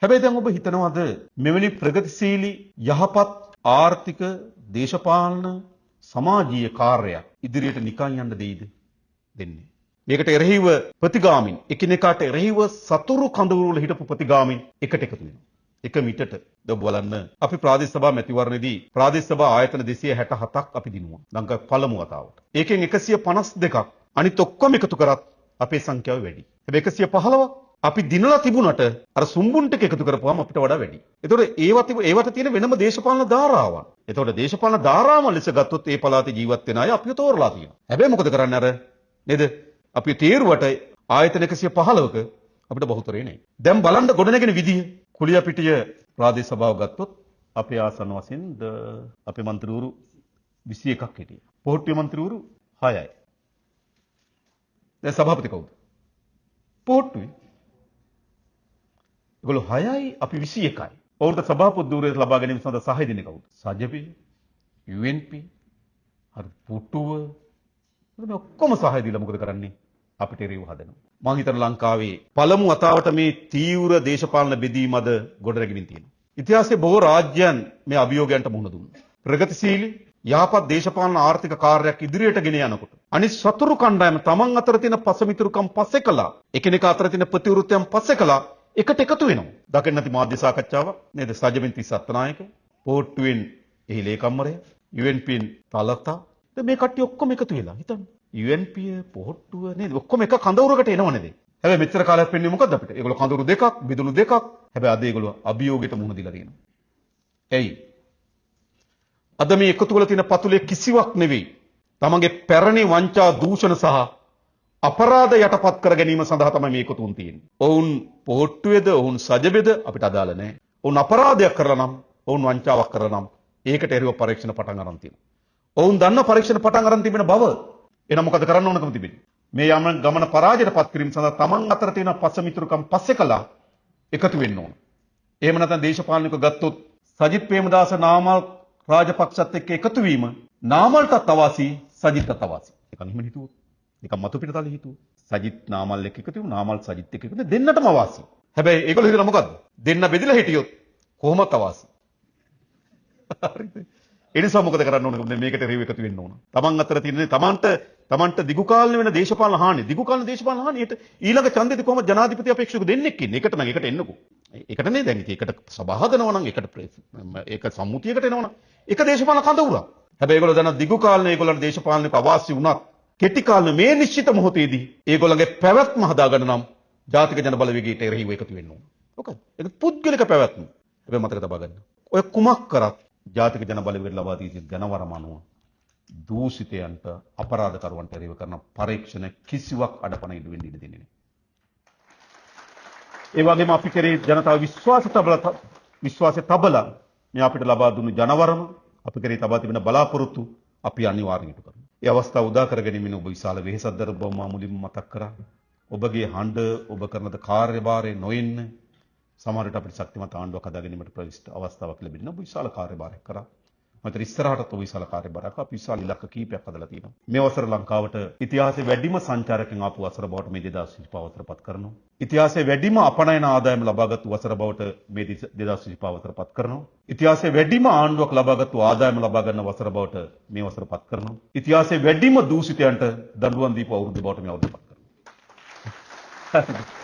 හැබැයි දැන් ඔබ හිතනවාද මෙවැනි ප්‍රගතිශීලී යහපත් ආර්ථික දේශපාලන සමාජීය කාර්යයක් ඉදිරියට නිකන් යන්න දෙයිද? දෙන්නේ. මේකට එරෙහිව ප්‍රතිගාමින් එකිනෙකාට එරෙහිව සතුරු කඳවුරු වල හිටපු ප්‍රතිගාමින් එකට එකතු වෙනවා. එක මිටට ඔබ බලන්න අපි ප්‍රාදේශ සභා මැතිවරණයේදී ප්‍රාදේශ සභා ආයතන 267ක් අපි දිනුවා. ලංකාවේ පළමු වතාවට. ඒකෙන් 152ක් අනිත් ඔක්කොම එකතු කරත් අපේ සංඛ්‍යාව වැඩි. හැබැයි 115ක් අපි දිනලා තිබුණට අර සුම්බුන් ටික එකතු කරපුවාම අපිට වඩා වැඩි. ඒතකොට ඒවට තියෙන වෙනම දේශපාලන ධාරාවන්. ඒතකොට දේශපාලන ධාරාවන් ලෙස ගත්තොත් ඒ පළාතේ ජීවත් වෙන අය අපිව තෝරලා තියෙනවා. හැබැයි මොකද කරන්නේ අර නේද? අපි තීරුවට ආයතන 115ක අපිට බහුතරේ නැහැ. දැන් බලන්න ගොඩනගෙන විදිය. කුලියාපිටිය ප්‍රාදේශ සභාව ගත්තොත් අපේ ආසන වශයෙන් අපේ മന്ത്രിවරු 21ක් හිටියා. පොහොට්ටුවේ മന്ത്രിවරු 6යි. දැන් සභාපති කවුද? පොහොට්ටුවේ. ඒගොල්ලෝ 6යි අපි 21යි. ඔවුන්ට සභාපති ධූරය ලබා ගැනීම සඳහා සහාය දෙන්නේ කවුද? සජපේ, UNP, හරි පුටුව. මේ ඔක්කොම සහාය දීලා මොකද කරන්නේ? අපිට රියව හදනවා. මම හිතන ලංකාවේ පළමු වතාවට මේ තීව්‍ර දේශපාලන බෙදීම අද ගොඩනැගෙමින් තියෙනවා. ඉතිහාසයේ බොහෝ රාජ්‍යයන් මේ අභියෝගයන්ට මුහුණ දුන්නා. ප්‍රගතිශීලී යහපත් දේශපාලන ආර්ථික කාර්යයක් ඉදිරියට ගෙන යනකොට අනිත් සතුරු කණ්ඩායම තමන් අතර තියෙන පසමිතුරුකම් පස්සේ කළා. එකිනෙකා අතර තියෙන ප්‍රතිවිරුද්ධයන් පස්සේ කළා. එකට එකතු වෙනවා. දකින්න නැති මාධ්‍ය සාකච්ඡාවක් නේද? සජමින් තිස්ස අත්නායක, පොට්ටුවෙන් එහි ලේකම්වරයා, UNPන් තලතා. මේ කට්ටිය ඔක්කොම එකතු වෙලා හිතන්න. UNP පොට්ටුව නේද? ඔක්කොම එක කඳවුරකට එනව නේද? හැබැයි මෙච්චර කාලයක් වෙන්නේ මොකද්ද අපිට? ඒගොල්ලෝ කඳවුරු දෙකක්, බිදුණු දෙකක්. හැබැයි අද ඒගොල්ලෝ අභියෝගයට මුහුණ දීලා තියෙනවා. එයි. අද මේ එකතු වල තියෙන පතුලේ කිසිවක් නෙවෙයි. තමන්ගේ පැරණි වංචා දූෂණ සහ අපරාධ යටපත් කර ගැනීම සඳහා තමයි මේ එකතුන් තියෙන්නේ. ඔවුන් පොට්ටුවේද, ඔවුන් සජබෙද අපිට අදාළ නැහැ. ඔවුන් අපරාධයක් කරලා නම්, ඔවුන් වංචාවක් කරලා නම් ඒකට එරෙහිව පරීක්ෂණ පටන් අරන් තියෙනවා. ඔවුන් දන්න පරීක්ෂණ පටන් අරන් තිබෙන බව. එහෙනම් මොකද කරන්න ඕනකම තිබෙන්නේ? මේ ගමන පරාජයටපත් කිරීම සඳහා තමන් අතර තියෙන පසමිතුරුකම් පස්සේ කළා එකතු වෙන්න ඕන. එහෙම නැත්නම් දේශපාලනිකව ගත්තොත් සජිත් ප්‍රේමදාස නාමල් රාජපක්ෂත් එක්ක එකතු වීම නාමල්ටත් අවාසි, සජිත්ටත් අවාසි. නිකන් එහෙම හිතුවොත්, නිකන් මතු පිටතල හිතුවොත් සජිත් නාමල් එක්ක එකතු වුණා, නාමල් සජිත් එක්ක එකතු දෙන්නටම අවාසි. හැබැයි ඒගොල්ලෝ හිතලා මොකද්ද? දෙන්න බෙදලා හිටියොත් කොහොමත් අවාසි. හරිද? ඒ නිසා මොකද කරන්න ඕනද? මේකට රියව එකතු වෙන්න ඕන. තමන් අතර තියෙන තමන්ට දිගු කාලන වෙන දේශපාලන හානි, දිගු කාලන දේශපාලන හානියට ඊළඟ ඡන්දෙදි කොහොමද ජනාධිපති අපේක්ෂක දෙන්නෙක් ඉන්නේ? එකට නම් එකට එන්නකෝ. එකට නේ දැන් ඉතින් එකට සභා හදනවා නම් ඒක සම්මුතියකට එනවා නම් ඒක දේශපාලන කඳවුරක්. හැබැයි ඒගොල්ලෝ දන්නා දිගු කාලන ඒගොල්ලන්ට දේශපාලනික අවාසි වුණත් කෙටි කාලන මේ නිශ්චිත මොහොතේදී ඒගොල්ලන්ගේ පැවැත්ම හදාගන්න නම් ජාතික ජන බලවේගයට එරෙහිව එකතු වෙන්න ඕන. ඔක ඒක පුද්ගලික පැවැත්ම. හැබැයි මතක තබා ගන්න. ඔය කුමක් කරත් ජාතික ජන බලවේගයට ලබා දී සිට ජනවරම අනුව දූෂිතයන්ට අපරාධකරුවන්ට එරෙහිව කරන පරීක්ෂණ කිසිවක් අඩපණ ඉදු වෙන්න ඉඩ දෙන්නේ නැහැ. ඒ වගේම අපි කෙරේ ජනතාව විශ්වාසය තබලා මේ අපිට ලබා දුන්නු ජනවරම අපි කෙරේ තබා තිබෙන බලාපොරොත්තු අපි අනිවාර්යයෙන් ඉටු කරනවා. ඒ අවස්ථාව උදා කර ගැනීමෙන් ඔබ විශාල වෙහෙසක් දරන බව මා මුලින්ම මතක් කරා. ඔබගේ හඬ ඔබ කරන කාර්යභාරය නොඉන්න සමහරට අපිට ශක්තිමත් ආණ්ඩුවක් හදා ගැනීමට ප්‍රවිෂ්ඨ අවස්ථාවක් ලැබෙන්න ඔබ විශාල කාර්යභාරයක් කරා. මතර ඉස්සරහටත් ඔබ විශාල කාර්යභාරයක් අපි විශාල ඉලක්ක කීපයක් හදලා තියෙනවා. මේ වසර ලංකාවට ඉතිහාසයේ වැඩිම සංචාරකයන් ආපු වසර බවට මේ 2025 වසරපත් කරනවා. ඉතිහාසයේ වැඩිම අපනයන ආදායම ලබාගත් වසර බවට මේ 2025 වසරපත් කරනවා. ඉතිහාසයේ වැඩිම ආණ්ඩුවක් ලබාගත් ආදායම ලබා ගන්න වසර බවට මේ වසරපත් කරනවා. ඉතිහාසයේ වැඩිම දූෂිතයන්ට දඬුවම් දීපු අවුරුදු බවට මේ අවුරුද්දපත් කරනවා.